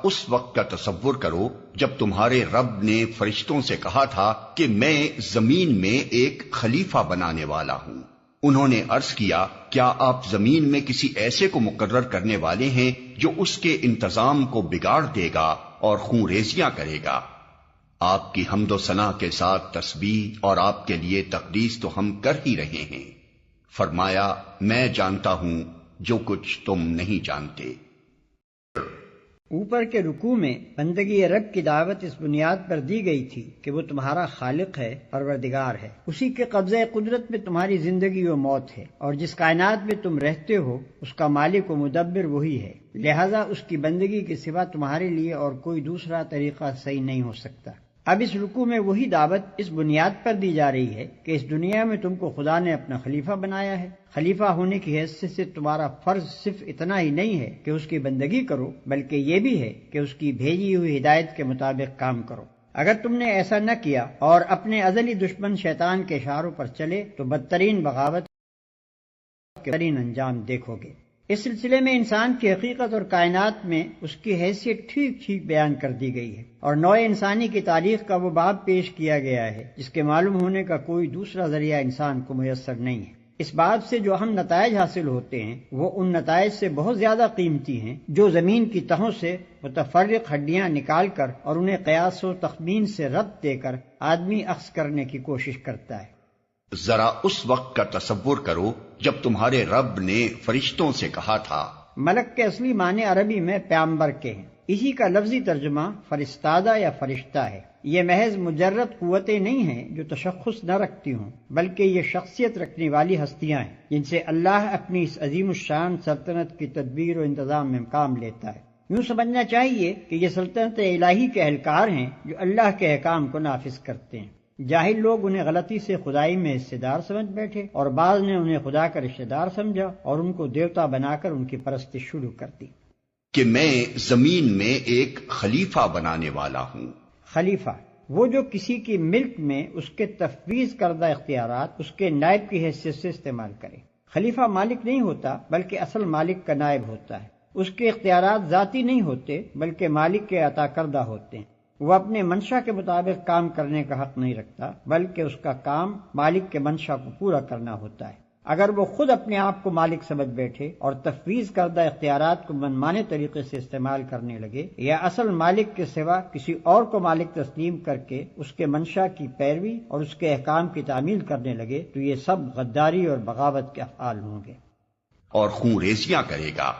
اس وقت کا تصور کرو جب تمہارے رب نے فرشتوں سے کہا تھا کہ میں زمین میں ایک خلیفہ بنانے والا ہوں۔ انہوں نے عرض کیا کیا آپ زمین میں کسی ایسے کو مقرر کرنے والے ہیں جو اس کے انتظام کو بگاڑ دے گا اور خون ریزیاں کرے گا؟ آپ کی حمد و ثنا کے ساتھ تسبیح اور آپ کے لیے تقدیس تو ہم کر ہی رہے ہیں۔ فرمایا میں جانتا ہوں جو کچھ تم نہیں جانتے۔ اوپر کے رکوع میں بندگی رب کی دعوت اس بنیاد پر دی گئی تھی کہ وہ تمہارا خالق ہے، پروردگار ہے، اسی کے قبضہ قدرت میں تمہاری زندگی و موت ہے، اور جس کائنات میں تم رہتے ہو اس کا مالک و مدبر وہی ہے، لہذا اس کی بندگی کے سوا تمہارے لیے اور کوئی دوسرا طریقہ صحیح نہیں ہو سکتا۔ اب اس رکوع میں وہی دعوت اس بنیاد پر دی جا رہی ہے کہ اس دنیا میں تم کو خدا نے اپنا خلیفہ بنایا ہے۔ خلیفہ ہونے کی حیثیت سے تمہارا فرض صرف اتنا ہی نہیں ہے کہ اس کی بندگی کرو، بلکہ یہ بھی ہے کہ اس کی بھیجی ہوئی ہدایت کے مطابق کام کرو۔ اگر تم نے ایسا نہ کیا اور اپنے ازلی دشمن شیطان کے اشاروں پر چلے تو بدترین بغاوت کے بدترین انجام دیکھو گے۔ اس سلسلے میں انسان کی حقیقت اور کائنات میں اس کی حیثیت ٹھیک ٹھیک بیان کر دی گئی ہے، اور نوع انسانی کی تاریخ کا وہ باب پیش کیا گیا ہے جس کے معلوم ہونے کا کوئی دوسرا ذریعہ انسان کو میسر نہیں ہے۔ اس بات سے جو اہم نتائج حاصل ہوتے ہیں وہ ان نتائج سے بہت زیادہ قیمتی ہیں جو زمین کی تہوں سے متفرق ہڈیاں نکال کر اور انہیں قیاس و تخمین سے ربط دے کر آدمی اخذ کرنے کی کوشش کرتا ہے۔ ذرا اس وقت کا تصور کرو جب تمہارے رب نے فرشتوں سے کہا تھا۔ ملک کے اصلی معنی عربی میں پیامبر کے ہیں، اسی کا لفظی ترجمہ فرستادہ یا فرشتہ ہے۔ یہ محض مجرد قوتیں نہیں ہیں جو تشخص نہ رکھتی ہوں، بلکہ یہ شخصیت رکھنے والی ہستیاں ہیں جن سے اللہ اپنی اس عظیم الشان سلطنت کی تدبیر و انتظام میں کام لیتا ہے۔ یوں سمجھنا چاہیے کہ یہ سلطنت الہی کے اہلکار ہیں جو اللہ کے احکام کو نافذ کرتے ہیں۔ جاہل لوگ انہیں غلطی سے خدائی میں حصہ دار سمجھ بیٹھے، اور بعض نے انہیں خدا کا رشتہ دار سمجھا اور ان کو دیوتا بنا کر ان کی پرستش شروع کر دی۔ کہ میں زمین میں ایک خلیفہ بنانے والا ہوں۔ خلیفہ وہ جو کسی کی ملک میں اس کے تفویض کردہ اختیارات اس کے نائب کی حیثیت سے استعمال کرے۔ خلیفہ مالک نہیں ہوتا بلکہ اصل مالک کا نائب ہوتا ہے۔ اس کے اختیارات ذاتی نہیں ہوتے بلکہ مالک کے عطا کردہ ہوتے ہیں۔ وہ اپنے منشا کے مطابق کام کرنے کا حق نہیں رکھتا بلکہ اس کا کام مالک کے منشا کو پورا کرنا ہوتا ہے۔ اگر وہ خود اپنے آپ کو مالک سمجھ بیٹھے اور تفویض کردہ اختیارات کو منمانے طریقے سے استعمال کرنے لگے، یا اصل مالک کے سوا کسی اور کو مالک تسلیم کر کے اس کے منشا کی پیروی اور اس کے احکام کی تعمیل کرنے لگے، تو یہ سب غداری اور بغاوت کے افعال ہوں گے۔ اور خون ریزیاں کرے گا۔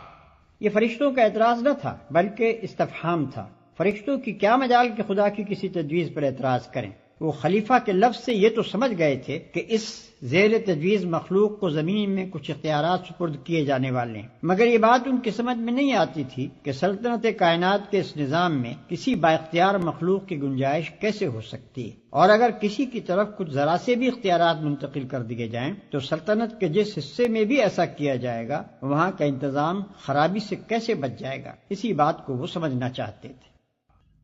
یہ فرشتوں کا اعتراض نہ تھا بلکہ استفہام تھا۔ فرشتوں کی کیا مجال کہ خدا کی کسی تجویز پر اعتراض کریں؟ وہ خلیفہ کے لفظ سے یہ تو سمجھ گئے تھے کہ اس زیر تجویز مخلوق کو زمین میں کچھ اختیارات سپرد کیے جانے والے ہیں، مگر یہ بات ان کی سمجھ میں نہیں آتی تھی کہ سلطنت کائنات کے اس نظام میں کسی با اختیار مخلوق کی گنجائش کیسے ہو سکتی ہے، اور اگر کسی کی طرف کچھ ذرا سے بھی اختیارات منتقل کر دیے جائیں تو سلطنت کے جس حصے میں بھی ایسا کیا جائے گا وہاں کا انتظام خرابی سے کیسے بچ جائے گا۔ اسی بات کو وہ سمجھنا چاہتے تھے۔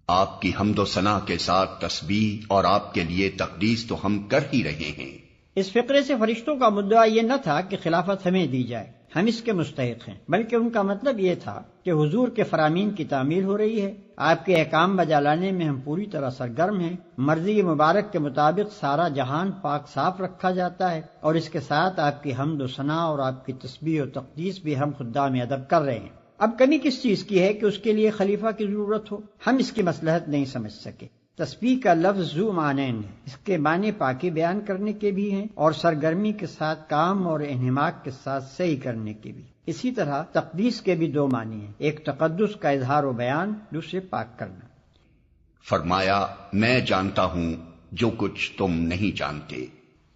آپ کی حمد و ثنا کے ساتھ تسبیح اور آپ کے لیے تقدیس تو ہم کر ہی رہے ہیں۔ اس فقرے سے فرشتوں کا مدعا یہ نہ تھا کہ خلافت ہمیں دی جائے، ہم اس کے مستحق ہیں، بلکہ ان کا مطلب یہ تھا کہ حضور کے فرامین کی تعمیل ہو رہی ہے، آپ کے احکام بجا لانے میں ہم پوری طرح سرگرم ہیں، مرضی مبارک کے مطابق سارا جہان پاک صاف رکھا جاتا ہے، اور اس کے ساتھ آپ کی حمد و ثنا اور آپ کی تسبیح و تقدیس بھی ہم خدام ادب کر رہے ہیں۔ اب کمی کس چیز کی ہے کہ اس کے لیے خلیفہ کی ضرورت ہو؟ ہم اس کی مصلحت نہیں سمجھ سکے۔ تسبیح کا لفظ ذو معنین ہے، اس کے معنی پاکی بیان کرنے کے بھی ہیں اور سرگرمی کے ساتھ کام اور انہماک کے ساتھ صحیح کرنے کے بھی۔ اسی طرح تقدیس کے بھی دو معنی ہیں، ایک تقدس کا اظہار و بیان، دوسرے پاک کرنا۔ فرمایا میں جانتا ہوں جو کچھ تم نہیں جانتے۔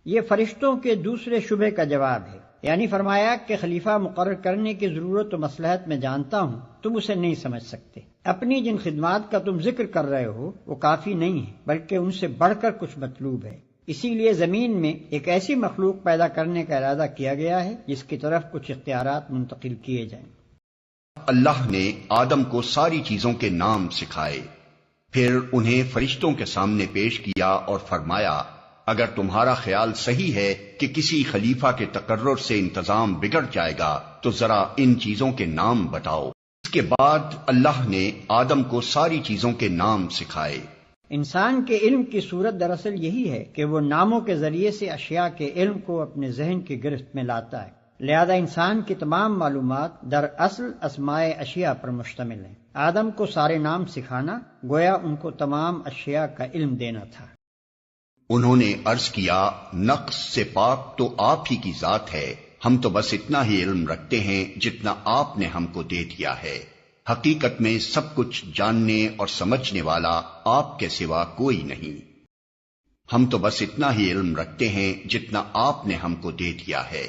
یہ فرشتوں کے دوسرے شبہ کا جواب ہے، یعنی فرمایا کہ خلیفہ مقرر کرنے کی ضرورت و مصلحت میں جانتا ہوں، تم اسے نہیں سمجھ سکتے۔ اپنی جن خدمات کا تم ذکر کر رہے ہو وہ کافی نہیں ہے بلکہ ان سے بڑھ کر کچھ مطلوب ہے۔ اسی لیے زمین میں ایک ایسی مخلوق پیدا کرنے کا ارادہ کیا گیا ہے جس کی طرف کچھ اختیارات منتقل کیے جائیں۔ اللہ نے آدم کو ساری چیزوں کے نام سکھائے، پھر انہیں فرشتوں کے سامنے پیش کیا اور فرمایا اگر تمہارا خیال صحیح ہے کہ کسی خلیفہ کے تقرر سے انتظام بگڑ جائے گا تو ذرا ان چیزوں کے نام بتاؤ۔ اس کے بعد اللہ نے آدم کو ساری چیزوں کے نام سکھائے۔ انسان کے علم کی صورت دراصل یہی ہے کہ وہ ناموں کے ذریعے سے اشیاء کے علم کو اپنے ذہن کی گرفت میں لاتا ہے، لہذا انسان کی تمام معلومات دراصل اسماء اشیاء پر مشتمل ہیں۔ آدم کو سارے نام سکھانا گویا ان کو تمام اشیاء کا علم دینا تھا۔ انہوں نے عرض کیا، نقص سے پاک تو آپ ہی کی ذات ہے، ہم تو بس اتنا ہی علم رکھتے ہیں جتنا آپ نے ہم کو دے دیا ہے، حقیقت میں سب کچھ جاننے اور سمجھنے والا آپ کے سوا کوئی نہیں۔ ہم تو بس اتنا ہی علم رکھتے ہیں جتنا آپ نے ہم کو دے دیا ہے۔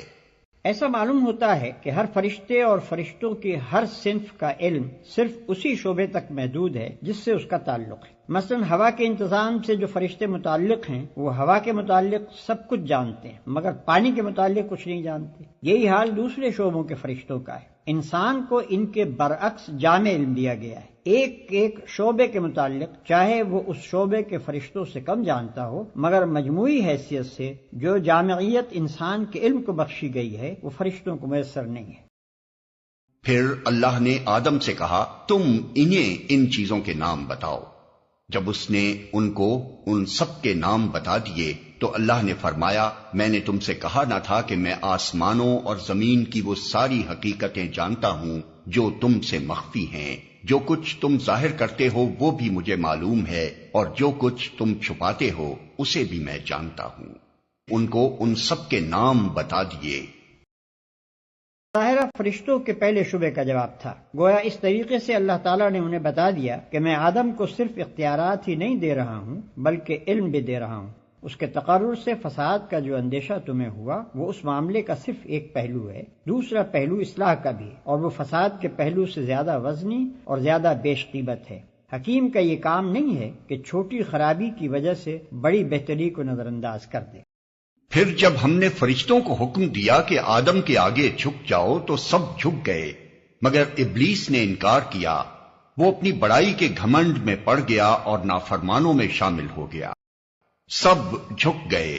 ایسا معلوم ہوتا ہے کہ ہر فرشتے اور فرشتوں کی ہر صنف کا علم صرف اسی شعبے تک محدود ہے جس سے اس کا تعلق ہے۔ مثلا ہوا کے انتظام سے جو فرشتے متعلق ہیں وہ ہوا کے متعلق سب کچھ جانتے ہیں، مگر پانی کے متعلق کچھ نہیں جانتے۔ یہی حال دوسرے شعبوں کے فرشتوں کا ہے۔ انسان کو ان کے برعکس جامع علم دیا گیا ہے، ایک ایک شعبے کے متعلق، چاہے وہ اس شعبے کے فرشتوں سے کم جانتا ہو، مگر مجموعی حیثیت سے جو جامعیت انسان کے علم کو بخشی گئی ہے وہ فرشتوں کو میسر نہیں ہے۔ پھر اللہ نے آدم سے کہا، تم انہیں ان چیزوں کے نام بتاؤ۔ جب اس نے ان کو ان سب کے نام بتا دیے تو اللہ نے فرمایا، میں نے تم سے کہا نہ تھا کہ میں آسمانوں اور زمین کی وہ ساری حقیقتیں جانتا ہوں جو تم سے مخفی ہیں، جو کچھ تم ظاہر کرتے ہو وہ بھی مجھے معلوم ہے، اور جو کچھ تم چھپاتے ہو اسے بھی میں جانتا ہوں۔ ان کو ان سب کے نام بتا دیے۔ ظاہرہ فرشتوں کے پہلے شبے کا جواب تھا، گویا اس طریقے سے اللہ تعالیٰ نے انہیں بتا دیا کہ میں آدم کو صرف اختیارات ہی نہیں دے رہا ہوں بلکہ علم بھی دے رہا ہوں۔ اس کے تقرر سے فساد کا جو اندیشہ تمہیں ہوا وہ اس معاملے کا صرف ایک پہلو ہے، دوسرا پہلو اصلاح کا بھی ہے، اور وہ فساد کے پہلو سے زیادہ وزنی اور زیادہ بیش قیمت ہے۔ حکیم کا یہ کام نہیں ہے کہ چھوٹی خرابی کی وجہ سے بڑی بہتری کو نظر انداز کر دے۔ پھر جب ہم نے فرشتوں کو حکم دیا کہ آدم کے آگے جھک جاؤ تو سب جھک گئے، مگر ابلیس نے انکار کیا، وہ اپنی بڑائی کے گھمنڈ میں پڑ گیا اور نافرمانوں میں شامل ہو گیا۔ سب جھک گئے۔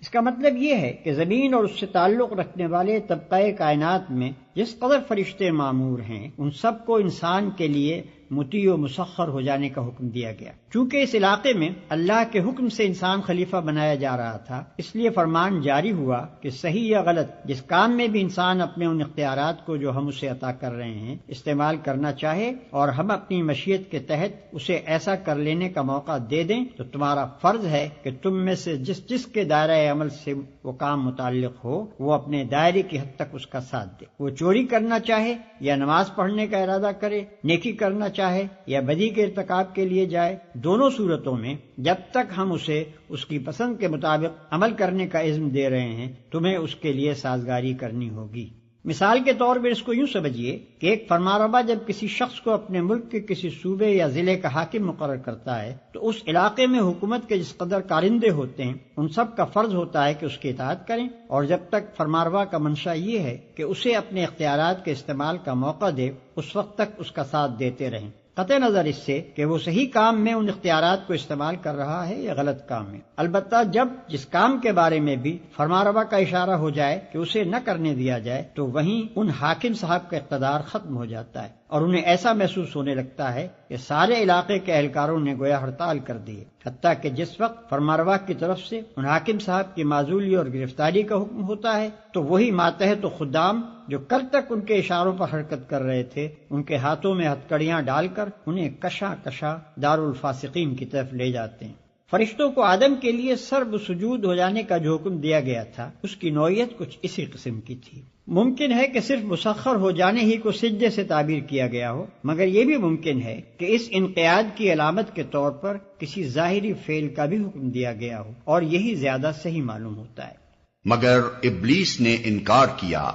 اس کا مطلب یہ ہے کہ زمین اور اس سے تعلق رکھنے والے طبقہ کائنات میں جس قدر فرشتے معمور ہیں ان سب کو انسان کے لیے مطیع و مسخر ہو جانے کا حکم دیا گیا۔ چونکہ اس علاقے میں اللہ کے حکم سے انسان خلیفہ بنایا جا رہا تھا، اس لیے فرمان جاری ہوا کہ صحیح یا غلط جس کام میں بھی انسان اپنے ان اختیارات کو جو ہم اسے عطا کر رہے ہیں استعمال کرنا چاہے اور ہم اپنی مشیت کے تحت اسے ایسا کر لینے کا موقع دے دیں، تو تمہارا فرض ہے کہ تم میں سے جس کے دائرہ عمل سے وہ کام متعلق ہو وہ اپنے دائرے کی حد تک اس کا ساتھ دے۔ وہ چوری کرنا چاہے یا نماز پڑھنے کا ارادہ کرے، نیکی کرنا چاہے یا بدی کے ارتکاب کے لیے جائے، دونوں صورتوں میں جب تک ہم اسے اس کی پسند کے مطابق عمل کرنے کا عزم دے رہے ہیں تمہیں اس کے لیے سازگاری کرنی ہوگی۔ مثال کے طور پر اس کو یوں سمجھیے کہ ایک فرمانروا جب کسی شخص کو اپنے ملک کے کسی صوبے یا ضلع کا حاکم مقرر کرتا ہے تو اس علاقے میں حکومت کے جس قدر کارندے ہوتے ہیں ان سب کا فرض ہوتا ہے کہ اس کی اطاعت کریں، اور جب تک فرمانروا کا منشا یہ ہے کہ اسے اپنے اختیارات کے استعمال کا موقع دے اس وقت تک اس کا ساتھ دیتے رہیں، قطع نظر اس سے کہ وہ صحیح کام میں ان اختیارات کو استعمال کر رہا ہے یا غلط کام میں۔ البتہ جب جس کام کے بارے میں بھی فرمانروا کا اشارہ ہو جائے کہ اسے نہ کرنے دیا جائے تو وہیں ان حاکم صاحب کا اقتدار ختم ہو جاتا ہے اور انہیں ایسا محسوس ہونے لگتا ہے کہ سارے علاقے کے اہلکاروں نے گویا ہڑتال کر دی ہے، حتیٰ کہ جس وقت فرمانروا کی طرف سے ان حاکم صاحب کی معزولی اور گرفتاری کا حکم ہوتا ہے تو وہی ماتحت و خدام جو کل تک ان کے اشاروں پر حرکت کر رہے تھے ان کے ہاتھوں میں ہتکڑیاں ڈال کر انہیں کشا کشا دارالفاسقین کی طرف لے جاتے ہیں۔ فرشتوں کو آدم کے لیے سرب سجود ہو جانے کا جو حکم دیا گیا تھا اس کی نوعیت کچھ اسی قسم کی تھی۔ ممکن ہے کہ صرف مسخر ہو جانے ہی کو سجدے سے تعبیر کیا گیا ہو، مگر یہ بھی ممکن ہے کہ اس انقیاد کی علامت کے طور پر کسی ظاہری فعل کا بھی حکم دیا گیا ہو، اور یہی زیادہ صحیح معلوم ہوتا ہے۔ مگر ابلیس نے انکار کیا۔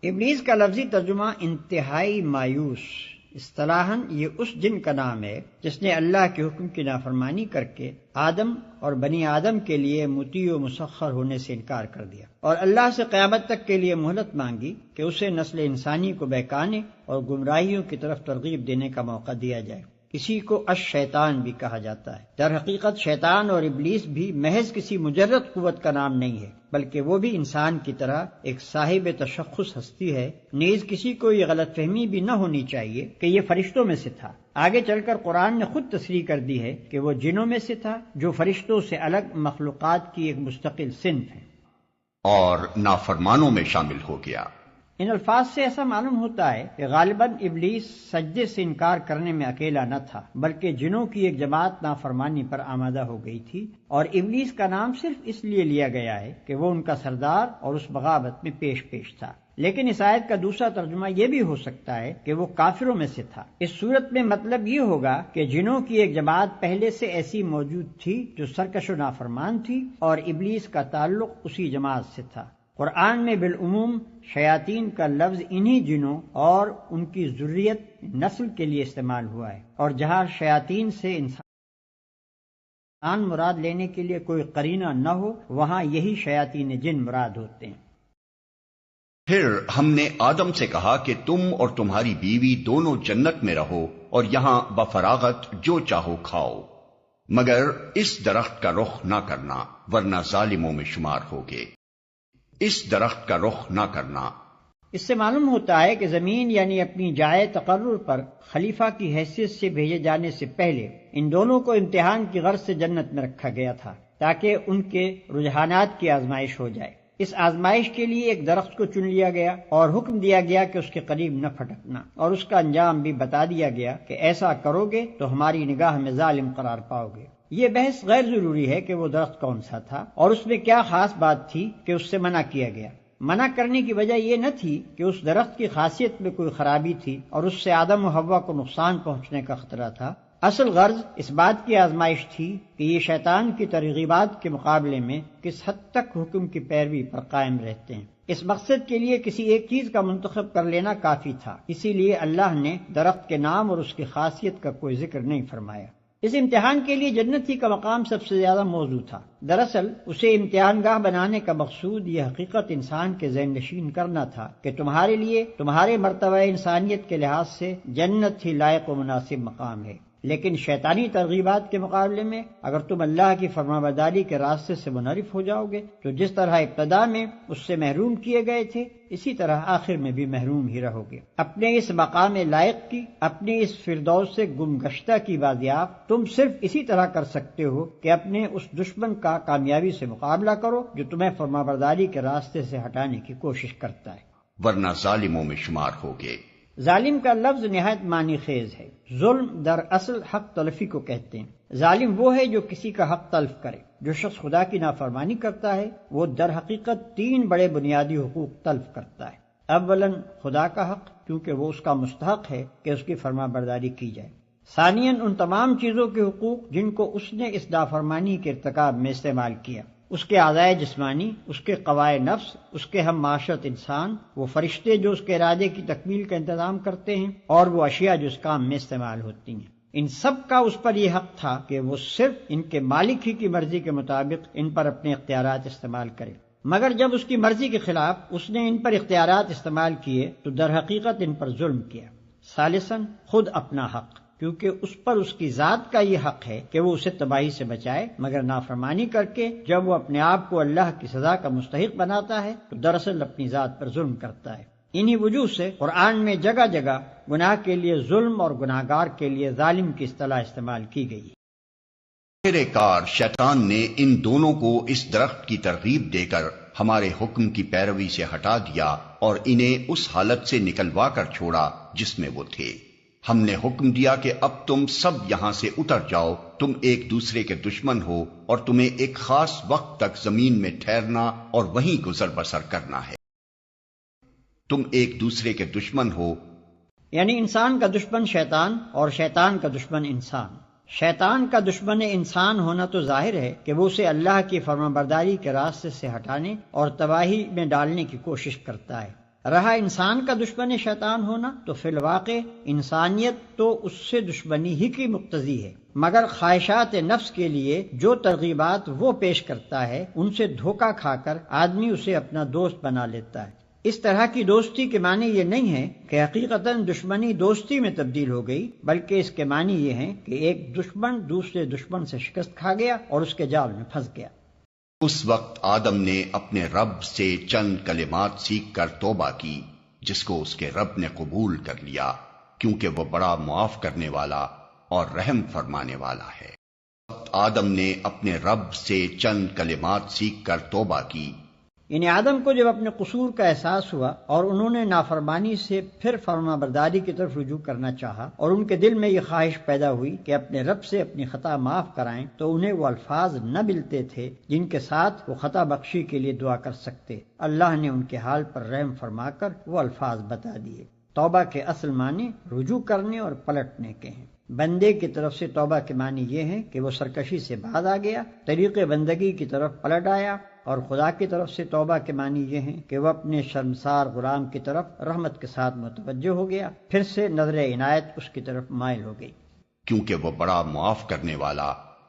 ابلیس کا لفظی ترجمہ انتہائی مایوس، اصطلاحاً یہ اس جن کا نام ہے جس نے اللہ کے حکم کی نافرمانی کر کے آدم اور بنی آدم کے لیے مطیع و مسخر ہونے سے انکار کر دیا اور اللہ سے قیامت تک کے لیے مہلت مانگی کہ اسے نسل انسانی کو بہکانے اور گمراہیوں کی طرف ترغیب دینے کا موقع دیا جائے۔ اسی کو الشیطان بھی کہا جاتا ہے۔ در حقیقت شیطان اور ابلیس بھی محض کسی مجرد قوت کا نام نہیں ہے، بلکہ وہ بھی انسان کی طرح ایک صاحب تشخص ہستی ہے۔ نیز کسی کو یہ غلط فہمی بھی نہ ہونی چاہیے کہ یہ فرشتوں میں سے تھا۔ آگے چل کر قرآن نے خود تصریح کر دی ہے کہ وہ جنوں میں سے تھا، جو فرشتوں سے الگ مخلوقات کی ایک مستقل صنف ہے، اور نافرمانوں میں شامل ہو گیا۔ ان الفاظ سے ایسا معلوم ہوتا ہے کہ غالباً ابلیس سجدے سے انکار کرنے میں اکیلا نہ تھا، بلکہ جنوں کی ایک جماعت نافرمانی پر آمادہ ہو گئی تھی، اور ابلیس کا نام صرف اس لیے لیا گیا ہے کہ وہ ان کا سردار اور اس بغاوت میں پیش تھا۔ لیکن اس آیت کا دوسرا ترجمہ یہ بھی ہو سکتا ہے کہ وہ کافروں میں سے تھا۔ اس صورت میں مطلب یہ ہوگا کہ جنوں کی ایک جماعت پہلے سے ایسی موجود تھی جو سرکش و نافرمان تھی، اور ابلیس کا تعلق اسی جماعت سے تھا۔ قرآن میں بالعموم شیاطین کا لفظ انہی جنوں اور ان کی ذریت نسل کے لیے استعمال ہوا ہے، اور جہاں شیاطین سے انسان مراد لینے کے لیے کوئی قرینہ نہ ہو، وہاں یہی شیاطین جن مراد ہوتے ہیں۔ پھر ہم نے آدم سے کہا کہ تم اور تمہاری بیوی دونوں جنت میں رہو اور یہاں بفراغت جو چاہو کھاؤ، مگر اس درخت کا رخ نہ کرنا ورنہ ظالموں میں شمار ہوگے۔ اس درخت کا رخ نہ کرنا، اس سے معلوم ہوتا ہے کہ زمین یعنی اپنی جائے تقرر پر خلیفہ کی حیثیت سے بھیجے جانے سے پہلے ان دونوں کو امتحان کی غرض سے جنت میں رکھا گیا تھا، تاکہ ان کے رجحانات کی آزمائش ہو جائے۔ اس آزمائش کے لیے ایک درخت کو چن لیا گیا اور حکم دیا گیا کہ اس کے قریب نہ پھٹکنا، اور اس کا انجام بھی بتا دیا گیا کہ ایسا کرو گے تو ہماری نگاہ میں ظالم قرار پاؤ گے۔ یہ بحث غیر ضروری ہے کہ وہ درخت کون سا تھا اور اس میں کیا خاص بات تھی کہ اس سے منع کیا گیا۔ منع کرنے کی وجہ یہ نہ تھی کہ اس درخت کی خاصیت میں کوئی خرابی تھی اور اس سے آدم و حوا کو نقصان پہنچنے کا خطرہ تھا۔ اصل غرض اس بات کی آزمائش تھی کہ یہ شیطان کی ترغیبات کے مقابلے میں کس حد تک حکم کی پیروی پر قائم رہتے ہیں۔ اس مقصد کے لیے کسی ایک چیز کا منتخب کر لینا کافی تھا، اسی لیے اللہ نے درخت کے نام اور اس کی خاصیت کا کوئی ذکر نہیں فرمایا۔ اس امتحان کے لیے جنت ہی کا مقام سب سے زیادہ موزوں تھا۔ دراصل اسے امتحان گاہ بنانے کا مقصود یہ حقیقت انسان کے ذہن نشین کرنا تھا کہ تمہارے لیے تمہارے مرتبہ انسانیت کے لحاظ سے جنت ہی لائق و مناسب مقام ہے، لیکن شیطانی ترغیبات کے مقابلے میں اگر تم اللہ کی فرمانبرداری کے راستے سے منحرف ہو جاؤ گے تو جس طرح ابتدا میں اس سے محروم کیے گئے تھے، اسی طرح آخر میں بھی محروم ہی رہو گے۔ اپنے اس مقام لائق کی، اپنے اس فردوس سے گم گشتہ کی بازیافت تم صرف اسی طرح کر سکتے ہو کہ اپنے اس دشمن کا کامیابی سے مقابلہ کرو جو تمہیں فرمانبرداری کے راستے سے ہٹانے کی کوشش کرتا ہے، ورنہ ظالموں میں شمار ہوگے۔ ظالم کا لفظ نہایت معنی خیز ہے۔ ظلم در اصل حق تلفی کو کہتے ہیں۔ ظالم وہ ہے جو کسی کا حق تلف کرے۔ جو شخص خدا کی نافرمانی کرتا ہے وہ در حقیقت 3 بڑے بنیادی حقوق تلف کرتا ہے۔ اولاً خدا کا حق، کیونکہ وہ اس کا مستحق ہے کہ اس کی فرمانبرداری کی جائے۔ ثانیاً ان تمام چیزوں کے حقوق جن کو اس نے اس نافرمانی کے ارتکاب میں استعمال کیا، اس کے اعضائے جسمانی، اس کے قوائے نفس، اس کے ہم معاشرت انسان، وہ فرشتے جو اس کے ارادے کی تکمیل کا انتظام کرتے ہیں، اور وہ اشیاء جو اس کام میں استعمال ہوتی ہیں۔ ان سب کا اس پر یہ حق تھا کہ وہ صرف ان کے مالک ہی کی مرضی کے مطابق ان پر اپنے اختیارات استعمال کرے، مگر جب اس کی مرضی کے خلاف اس نے ان پر اختیارات استعمال کیے تو در حقیقت ان پر ظلم کیا۔ ثالثاً خود اپنا حق، کیونکہ اس پر اس کی ذات کا یہ حق ہے کہ وہ اسے تباہی سے بچائے، مگر نافرمانی کر کے جب وہ اپنے آپ کو اللہ کی سزا کا مستحق بناتا ہے تو دراصل اپنی ذات پر ظلم کرتا ہے۔ انہی وجوہ سے قرآن میں جگہ جگہ گناہ کے لیے ظلم اور گناہگار کے لیے ظالم کی اصطلاح استعمال کی گئی ہے۔ آخر کار شیطان نے ان دونوں کو اس درخت کی ترغیب دے کر ہمارے حکم کی پیروی سے ہٹا دیا اور انہیں اس حالت سے نکلوا کر چھوڑا جس میں وہ تھے۔ ہم نے حکم دیا کہ اب تم سب یہاں سے اتر جاؤ، تم ایک دوسرے کے دشمن ہو اور تمہیں ایک خاص وقت تک زمین میں ٹھہرنا اور وہیں گزر بسر کرنا ہے۔ تم ایک دوسرے کے دشمن ہو، یعنی انسان کا دشمن شیطان اور شیطان کا دشمن انسان۔ شیطان کا دشمن انسان ہونا تو ظاہر ہے کہ وہ اسے اللہ کی فرمانبرداری کے راستے سے ہٹانے اور تباہی میں ڈالنے کی کوشش کرتا ہے۔ رہا انسان کا دشمن شیطان ہونا تو فی الواقع انسانیت تو اس سے دشمنی ہی کی مقتضی ہے، مگر خواہشات نفس کے لیے جو ترغیبات وہ پیش کرتا ہے ان سے دھوکہ کھا کر آدمی اسے اپنا دوست بنا لیتا ہے۔ اس طرح کی دوستی کے معنی یہ نہیں ہے کہ حقیقتاً دشمنی دوستی میں تبدیل ہو گئی، بلکہ اس کے معنی یہ ہیں کہ ایک دشمن دوسرے دشمن سے شکست کھا گیا اور اس کے جال میں پھنس گیا۔ اس وقت آدم نے اپنے رب سے چند کلمات سیکھ کر توبہ کی، جس کو اس کے رب نے قبول کر لیا، کیونکہ وہ بڑا معاف کرنے والا اور رحم فرمانے والا ہے۔ آدم نے اپنے رب سے چند کلمات سیکھ کر توبہ کی، یعنی آدم کو جب اپنے قصور کا احساس ہوا اور انہوں نے نافرمانی سے پھر فرما برداری کی طرف رجوع کرنا چاہا اور ان کے دل میں یہ خواہش پیدا ہوئی کہ اپنے رب سے اپنی خطا معاف کرائیں، تو انہیں وہ الفاظ نہ ملتے تھے جن کے ساتھ وہ خطا بخشی کے لیے دعا کر سکتے۔ اللہ نے ان کے حال پر رحم فرما کر وہ الفاظ بتا دیے۔ توبہ کے اصل معنی رجوع کرنے اور پلٹنے کے ہیں۔ بندے کی طرف سے توبہ کے معنی یہ ہیں کہ وہ سرکشی سے باز آ گیا، طریق بندگی کی طرف پلٹ آیا، اور خدا کی طرف سے توبہ کے معنی یہ ہیں کہ وہ اپنے شرمسار غلام کی طرف رحمت کے ساتھ متوجہ ہو گیا، پھر سے نظر عنایت اس کی طرف مائل ہو گئی، کیونکہ وہ بڑا معاف کرنے والا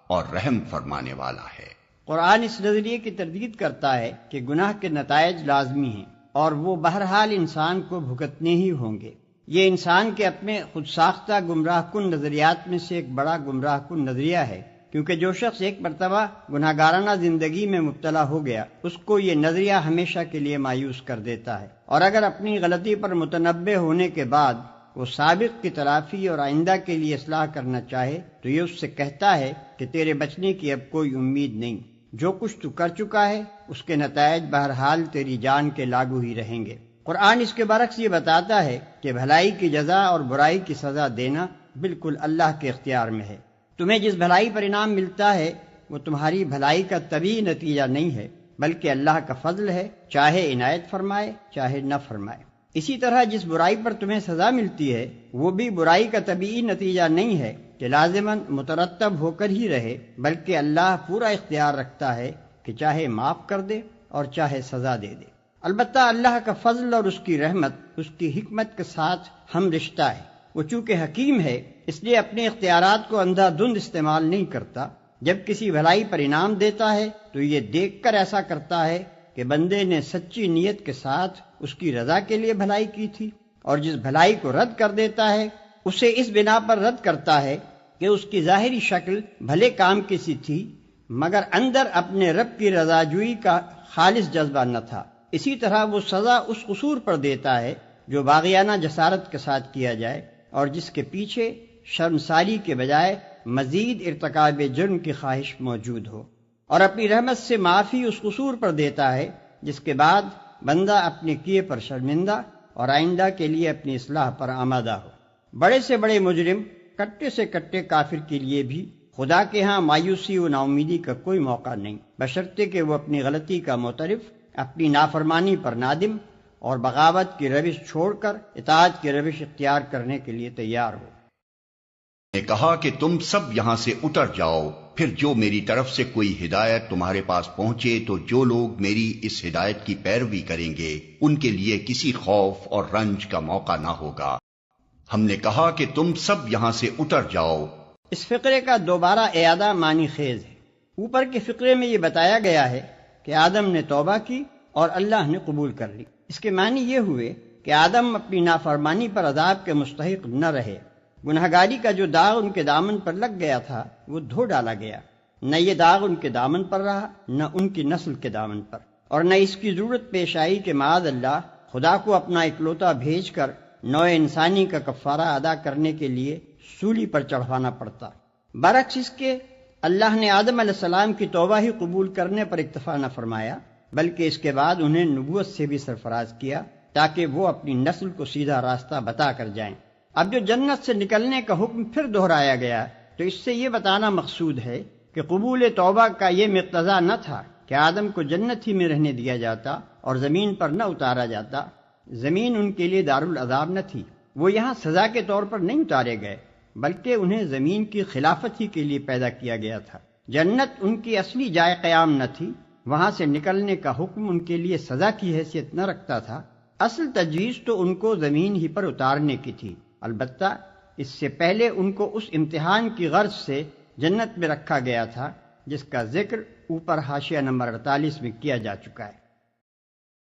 اور رحم فرمانے والا ہے۔ قرآن اس نظریے کی تردید کرتا ہے کہ گناہ کے نتائج لازمی ہیں اور وہ بہرحال انسان کو بھگتنے ہی ہوں گے۔ یہ انسان کے اپنے خود ساختہ گمراہ کن نظریات میں سے ایک بڑا گمراہ کن نظریہ ہے، کیونکہ جو شخص ایک مرتبہ گناہگارانہ زندگی میں مبتلا ہو گیا، اس کو یہ نظریہ ہمیشہ کے لیے مایوس کر دیتا ہے، اور اگر اپنی غلطی پر متنبہ ہونے کے بعد وہ سابق کی تلافی اور آئندہ کے لیے اصلاح کرنا چاہے تو یہ اس سے کہتا ہے کہ تیرے بچنے کی اب کوئی امید نہیں، جو کچھ تو کر چکا ہے اس کے نتائج بہرحال تیری جان کے لاگو ہی رہیں گے۔ قرآن اس کے برعکس یہ بتاتا ہے کہ بھلائی کی جزا اور برائی کی سزا دینا بالکل اللہ کے اختیار میں ہے۔ تمہیں جس بھلائی پر انعام ملتا ہے وہ تمہاری بھلائی کا طبیعی نتیجہ نہیں ہے، بلکہ اللہ کا فضل ہے، چاہے عنایت فرمائے چاہے نہ فرمائے۔ اسی طرح جس برائی پر تمہیں سزا ملتی ہے وہ بھی برائی کا طبیعی نتیجہ نہیں ہے کہ لازماً مترتب ہو کر ہی رہے، بلکہ اللہ پورا اختیار رکھتا ہے کہ چاہے معاف کر دے اور چاہے سزا دے دے۔ البتہ اللہ کا فضل اور اس کی رحمت اس کی حکمت کے ساتھ ہم رشتہ ہے۔ وہ چونکہ حکیم ہے اس لیے اپنے اختیارات کو اندھا دھند استعمال نہیں کرتا۔ جب کسی بھلائی پر انعام دیتا ہے تو یہ دیکھ کر ایسا کرتا ہے کہ بندے نے سچی نیت کے ساتھ اس کی رضا کے لیے بھلائی کی تھی، اور جس بھلائی کو رد کر دیتا ہے اسے اس بنا پر رد کرتا ہے کہ اس کی ظاہری شکل بھلے کام کی سی تھی مگر اندر اپنے رب کی رضا جوئی کا خالص جذبہ نہ تھا۔ اسی طرح وہ سزا اس قصور پر دیتا ہے جو باغیانہ جسارت کے ساتھ کیا جائے اور جس کے پیچھے شرمساری کے بجائے مزید ارتکاب جرم کی خواہش موجود ہو، اور اپنی رحمت سے معافی اس قصور پر دیتا ہے جس کے بعد بندہ اپنے کیے پر شرمندہ اور آئندہ کے لیے اپنی اصلاح پر آمادہ ہو۔ بڑے سے بڑے مجرم، کٹے سے کٹے کافر کے لیے بھی خدا کے ہاں مایوسی و ناامیدی کا کوئی موقع نہیں، بشرطے کہ وہ اپنی غلطی کا معترف، اپنی نافرمانی پر نادم اور بغاوت کی روش چھوڑ کر اطاعت کی روش اختیار کرنے کے لیے تیار ہو۔ نے کہا کہ تم سب یہاں سے اتر جاؤ، پھر جو میری طرف سے کوئی ہدایت تمہارے پاس پہنچے تو جو لوگ میری اس ہدایت کی پیروی کریں گے ان کے لیے کسی خوف اور رنج کا موقع نہ ہوگا۔ ہم نے کہا کہ تم سب یہاں سے اتر جاؤ۔ اس فقرے کا دوبارہ اعادہ معنی خیز ہے۔ اوپر کے فقرے میں یہ بتایا گیا ہے کہ آدم نے توبہ کی اور اللہ نے قبول کر لی۔ اس کے معنی یہ ہوئے کہ آدم اپنی نافرمانی پر عذاب کے مستحق نہ رہے، گناہگاری کا جو داغ ان کے دامن پر لگ گیا تھا وہ دھو ڈالا گیا، نہ یہ داغ ان کے دامن پر رہا نہ ان کی نسل کے دامن پر، اور نہ اس کی ضرورت پیش آئی کہ معاذ اللہ خدا کو اپنا اکلوتا بھیج کر نوع انسانی کا کفارہ ادا کرنے کے لیے سولی پر چڑھوانا پڑتا۔ برعکس اس کے اللہ نے آدم علیہ السلام کی توبہ ہی قبول کرنے پر اکتفا نہ فرمایا، بلکہ اس کے بعد انہیں نبوت سے بھی سرفراز کیا تاکہ وہ اپنی نسل کو سیدھا راستہ بتا کر جائیں۔ اب جو جنت سے نکلنے کا حکم پھر دہرایا گیا تو اس سے یہ بتانا مقصود ہے کہ قبول توبہ کا یہ مقتضا نہ تھا کہ آدم کو جنت ہی میں رہنے دیا جاتا اور زمین پر نہ اتارا جاتا۔ زمین ان کے لیے دارالعذاب نہ تھی، وہ یہاں سزا کے طور پر نہیں اتارے گئے بلکہ انہیں زمین کی خلافت ہی کے لیے پیدا کیا گیا تھا۔ جنت ان کی اصلی جائے قیام نہ تھی، وہاں سے نکلنے کا حکم ان کے لیے سزا کی حیثیت نہ رکھتا تھا، اصل تجویز تو ان کو زمین ہی پر اتارنے کی تھی۔ البتہ اس سے پہلے ان کو اس امتحان کی غرض سے جنت میں رکھا گیا تھا جس کا ذکر اوپر حاشیہ نمبر 48 میں کیا جا چکا ہے۔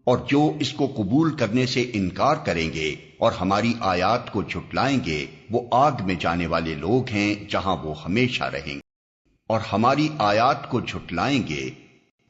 اور جو اس کو قبول کرنے سے انکار کریں گے اور ہماری آیات کو جھٹلائیں گے وہ آگ میں جانے والے لوگ ہیں جہاں وہ ہمیشہ رہیں گے۔ اور ہماری آیات کو جھٹلائیں گے،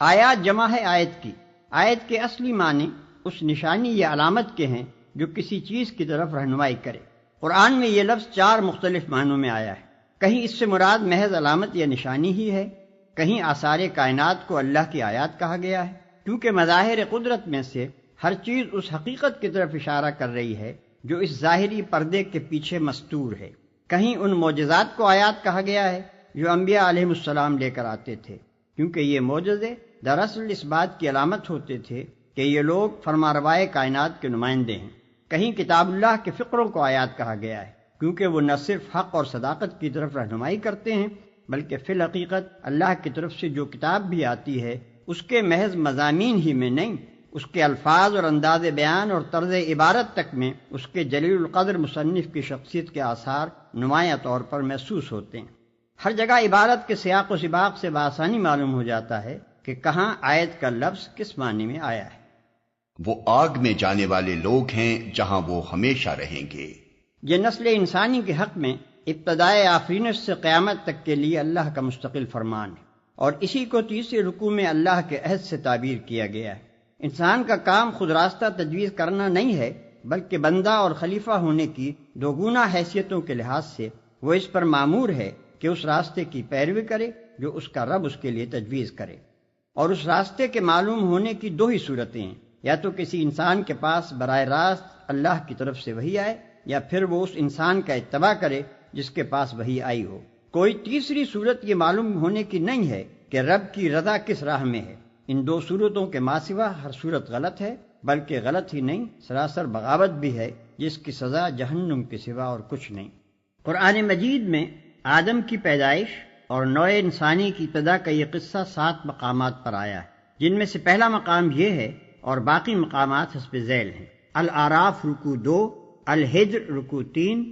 آیات جمع ہے آیت کی۔ آیت کے اصلی معنی اس نشانی یا علامت کے ہیں جو کسی چیز کی طرف رہنمائی کرے۔ قرآن میں یہ لفظ 4 مختلف معنوں میں آیا ہے۔ کہیں اس سے مراد محض علامت یا نشانی ہی ہے، کہیں آثار کائنات کو اللہ کی آیات کہا گیا ہے، کیونکہ مظاہر قدرت میں سے ہر چیز اس حقیقت کی طرف اشارہ کر رہی ہے جو اس ظاہری پردے کے پیچھے مستور ہے۔ کہیں ان معجزات کو آیات کہا گیا ہے جو انبیاء علیہ السلام لے کر آتے تھے، کیونکہ یہ معجزے دراصل اس بات کی علامت ہوتے تھے کہ یہ لوگ فرمانروائے کائنات کے نمائندے ہیں۔ کہیں کتاب اللہ کے فقروں کو آیات کہا گیا ہے، کیونکہ وہ نہ صرف حق اور صداقت کی طرف رہنمائی کرتے ہیں بلکہ فی الحقیقت اللہ کی طرف سے جو کتاب بھی آتی ہے اس کے محض مضامین ہی میں نہیں، اس کے الفاظ اور انداز بیان اور طرز عبارت تک میں اس کے جلیل القدر مصنف کی شخصیت کے آثار نمایاں طور پر محسوس ہوتے ہیں۔ ہر جگہ عبارت کے سیاق و سباق سے بآسانی معلوم ہو جاتا ہے کہ کہاں آیت کا لفظ کس معنی میں آیا ہے۔ وہ آگ میں جانے والے لوگ ہیں جہاں وہ ہمیشہ رہیں گے۔ یہ نسل انسانی کے حق میں ابتدائے آفرینش سے قیامت تک کے لیے اللہ کا مستقل فرمان ہے، اور اسی کو تیسرے رکوع میں اللہ کے عہد سے تعبیر کیا گیا ہے۔ انسان کا کام خود راستہ تجویز کرنا نہیں ہے، بلکہ بندہ اور خلیفہ ہونے کی دوگنا حیثیتوں کے لحاظ سے وہ اس پر مامور ہے کہ اس راستے کی پیروی کرے جو اس کا رب اس کے لیے تجویز کرے۔ اور اس راستے کے معلوم ہونے کی 2 ہی صورتیں ہیں، یا تو کسی انسان کے پاس براہ راست اللہ کی طرف سے وحی آئے، یا پھر وہ اس انسان کا اتباع کرے جس کے پاس وحی آئی ہو۔ کوئی تیسری صورت یہ معلوم ہونے کی نہیں ہے کہ رب کی رضا کس راہ میں ہے۔ ان 2 صورتوں کے ماں سوا ہر صورت غلط ہے، بلکہ غلط ہی نہیں، سراسر بغاوت بھی ہے، جس کی سزا جہنم کے سوا اور کچھ نہیں۔ قرآن مجید میں آدم کی پیدائش اور نوع انسانی کی ابتدا کا یہ قصہ 7 مقامات پر آیا ہے، جن میں سے پہلا مقام یہ ہے اور باقی مقامات حسب ذیل ہیں۔ الاعراف رکوع 2، الحجر رکوع 3،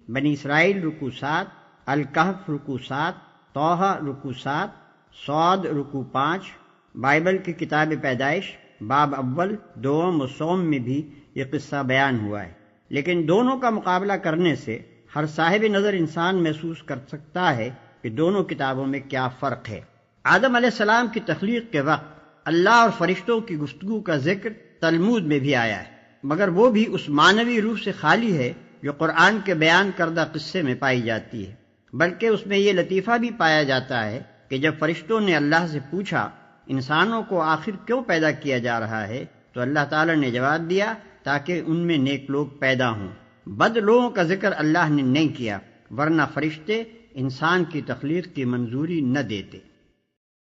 بنی اسرائیل رکوع 7، الکہف رکوع 7، طٰہٰ رکوع 7، صاد رکوع 5۔ بائبل کی کتاب پیدائش باب اول، دوم و سوم میں بھی یہ قصہ بیان ہوا ہے، لیکن دونوں کا مقابلہ کرنے سے ہر صاحب نظر انسان محسوس کر سکتا ہے کہ دونوں کتابوں میں کیا فرق ہے۔ آدم علیہ السلام کی تخلیق کے وقت اللہ اور فرشتوں کی گفتگو کا ذکر تلمود میں بھی آیا ہے، مگر وہ بھی اس معنوی روح سے خالی ہے جو قرآن کے بیان کردہ قصے میں پائی جاتی ہے، بلکہ اس میں یہ لطیفہ بھی پایا جاتا ہے کہ جب فرشتوں نے اللہ سے پوچھا انسانوں کو آخر کیوں پیدا کیا جا رہا ہے، تو اللہ تعالی نے جواب دیا تاکہ ان میں نیک لوگ پیدا ہوں۔ بد لوگوں کا ذکر اللہ نے نہیں کیا، ورنہ فرشتے انسان کی تخلیق کی منظوری نہ دیتے۔